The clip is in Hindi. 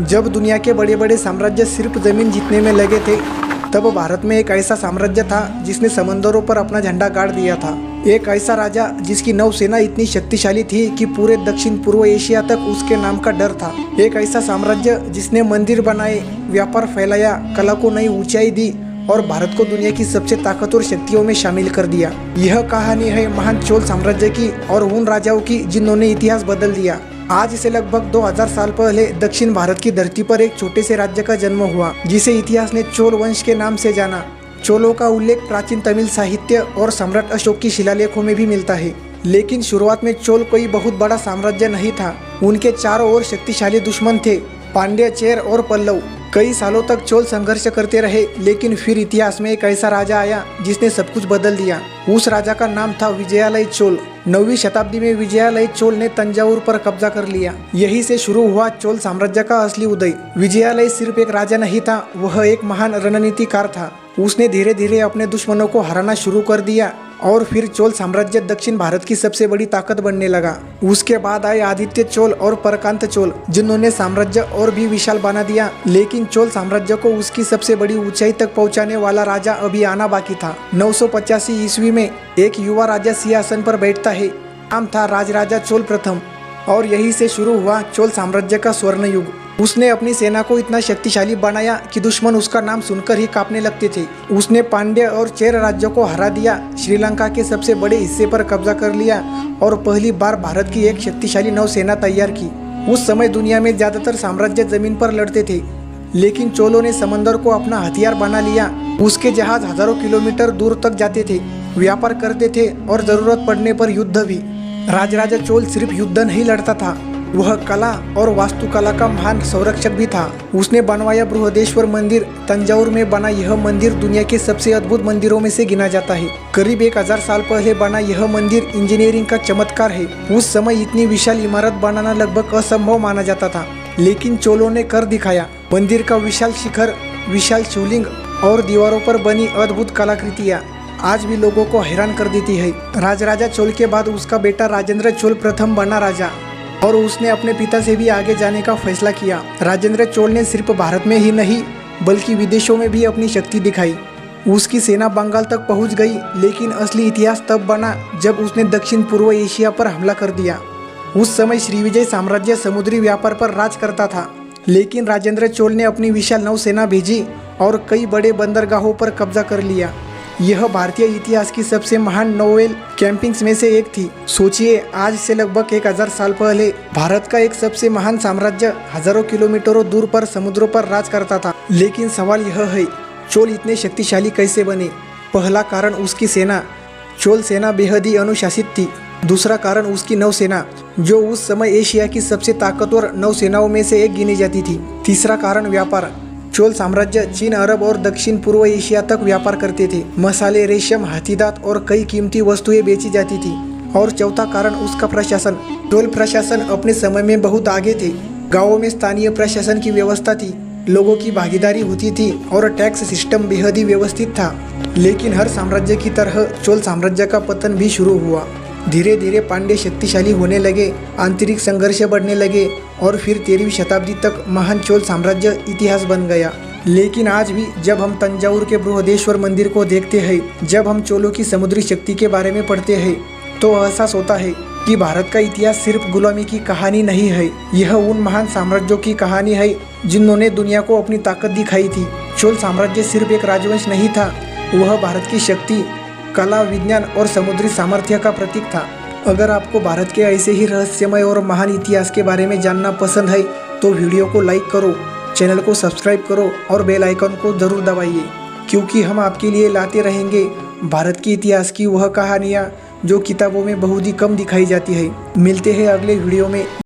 जब दुनिया के बड़े बड़े साम्राज्य सिर्फ जमीन जीतने में लगे थे, तब भारत में एक ऐसा साम्राज्य था जिसने समंदरों पर अपना झंडा गाड़ दिया था। एक ऐसा राजा जिसकी नौसेना इतनी शक्तिशाली थी कि पूरे दक्षिण पूर्व एशिया तक उसके नाम का डर था। एक ऐसा साम्राज्य जिसने मंदिर बनाए, व्यापार फैलाया, कला को नई ऊंचाई दी और भारत को दुनिया की सबसे ताकतवर शक्तियों में शामिल कर दिया। यह कहानी है महान चोल साम्राज्य की और उन राजाओं की जिन्होंने इतिहास बदल दिया। आज से लगभग 2000 साल पहले दक्षिण भारत की धरती पर एक छोटे से राज्य का जन्म हुआ, जिसे इतिहास ने चोल वंश के नाम से जाना। चोलों का उल्लेख प्राचीन तमिल साहित्य और सम्राट अशोक की शिलालेखों में भी मिलता है। लेकिन शुरुआत में चोल कोई बहुत बड़ा साम्राज्य नहीं था। उनके चारों ओर शक्तिशाली दुश्मन थे, पांड्य, चेर और पल्लव। कई सालों तक चोल संघर्ष करते रहे, लेकिन फिर इतिहास में एक ऐसा राजा आया जिसने सब कुछ बदल दिया। उस राजा का नाम था विजयालय चोल। 9वीं शताब्दी में विजयालय चोल ने तंजावुर पर कब्जा कर लिया। यहीं से शुरू हुआ चोल साम्राज्य का असली उदय। विजयालय सिर्फ एक राजा नहीं था, वह एक महान रणनीतिकार था। उसने धीरे धीरे अपने दुश्मनों को हराना शुरू कर दिया और फिर चोल साम्राज्य दक्षिण भारत की सबसे बड़ी ताकत बनने लगा। उसके बाद आए आदित्य चोल और परकांत चोल, जिन्होंने साम्राज्य और भी विशाल बना दिया। लेकिन चोल साम्राज्य को उसकी सबसे बड़ी ऊंचाई तक पहुंचाने वाला राजा अभी आना बाकी था। 985 ईस्वी में एक युवा राजा सिंहासन पर बैठता है। नाम था राजराजा चोल प्रथम और यहीं से शुरू हुआ चोल साम्राज्य का स्वर्ण युग। उसने अपनी सेना को इतना शक्तिशाली बनाया कि दुश्मन उसका नाम सुनकर ही कांपने लगते थे। उसने पांड्य और चेर राज्यों को हरा दिया, श्रीलंका के सबसे बड़े हिस्से पर कब्जा कर लिया और पहली बार भारत की एक शक्तिशाली नौसेना तैयार की। उस समय दुनिया में ज्यादातर साम्राज्य जमीन पर लड़ते थे, लेकिन चोलों ने समंदर को अपना हथियार बना लिया। उसके जहाज हजारों किलोमीटर दूर तक जाते थे, व्यापार करते थे और जरूरत पड़ने पर युद्ध भी। राजराजा चोल सिर्फ युद्ध नहीं लड़ता था, वह कला और वास्तुकला का महान संरक्षक भी था। उसने बनवाया बृहदेश्वर मंदिर। तंजावुर में बना यह मंदिर दुनिया के सबसे अद्भुत मंदिरों में से गिना जाता है। करीब 1000 साल पहले बना यह मंदिर इंजीनियरिंग का चमत्कार है। उस समय इतनी विशाल इमारत बनाना लगभग असंभव माना जाता था, लेकिन चोलों ने कर दिखाया। मंदिर का विशाल शिखर, विशाल शिवलिंग और दीवारों पर बनी अद्भुत कलाकृतियाँ आज भी लोगों को हैरान कर देती है। राजराजा चोल के बाद उसका बेटा राजेंद्र चोल प्रथम बना राजा और उसने अपने पिता से भी आगे जाने का फैसला किया। राजेंद्र चोल ने सिर्फ भारत में ही नहीं बल्कि विदेशों में भी अपनी शक्ति दिखाई। उसकी सेना बंगाल तक पहुंच गई, लेकिन असली इतिहास तब बना जब उसने दक्षिण पूर्व एशिया पर हमला कर दिया। उस समय श्रीविजय साम्राज्य समुद्री व्यापार पर राज करता था, लेकिन राजेंद्र चोल ने अपनी विशाल नौसेना भेजी और कई बड़े बंदरगाहों पर कब्जा कर लिया। यह भारतीय इतिहास की सबसे महान नोवेल कैंपिंग्स में से एक थी। सोचिए, आज से लगभग 1000 साल पहले भारत का एक सबसे महान साम्राज्य हजारों किलोमीटरों दूर पर समुद्रों पर राज करता था। लेकिन सवाल यह है, चोल इतने शक्तिशाली कैसे बने? पहला कारण उसकी सेना। चोल सेना बेहद ही अनुशासित थी। दूसरा कारण उसकी नौसेना, जो उस समय एशिया की सबसे ताकतवर नौसेनाओं में से एक गिनी जाती थी। तीसरा कारण व्यापार। चोल साम्राज्य चीन, अरब और दक्षिण पूर्व एशिया तक व्यापार करते थे। मसाले, रेशम, हाथीदांत और कई कीमती वस्तुएं बेची जाती थी। और चौथा कारण उसका प्रशासन। चोल प्रशासन अपने समय में बहुत आगे थे। गांवों में स्थानीय प्रशासन की व्यवस्था थी, लोगों की भागीदारी होती थी और टैक्स सिस्टम बेहद ही व्यवस्थित था। लेकिन हर साम्राज्य की तरह चोल साम्राज्य का पतन भी शुरू हुआ। धीरे धीरे पांड्य शक्तिशाली होने लगे, आंतरिक संघर्ष बढ़ने लगे और फिर 13वीं शताब्दी तक महान चोल साम्राज्य इतिहास बन गया। लेकिन आज भी जब हम तंजावुर के बृहदेश्वर मंदिर को देखते हैं, जब हम चोलों की समुद्री शक्ति के बारे में पढ़ते हैं, तो एहसास होता है कि भारत का इतिहास सिर्फ गुलामी की कहानी नहीं है, यह उन महान साम्राज्यों की कहानी है जिन्होंने दुनिया को अपनी ताकत दिखाई थी। चोल साम्राज्य सिर्फ एक राजवंश नहीं था, वह भारत की शक्ति, कला, विज्ञान और समुद्री सामर्थ्य का प्रतीक था। अगर आपको भारत के ऐसे ही रहस्यमय और महान इतिहास के बारे में जानना पसंद है तो वीडियो को लाइक करो, चैनल को सब्सक्राइब करो और बेल आइकन को ज़रूर दबाइए, क्योंकि हम आपके लिए लाते रहेंगे भारत के इतिहास की वह कहानियाँ जो किताबों में बहुत ही कम दिखाई जाती है। मिलते हैं अगले वीडियो में।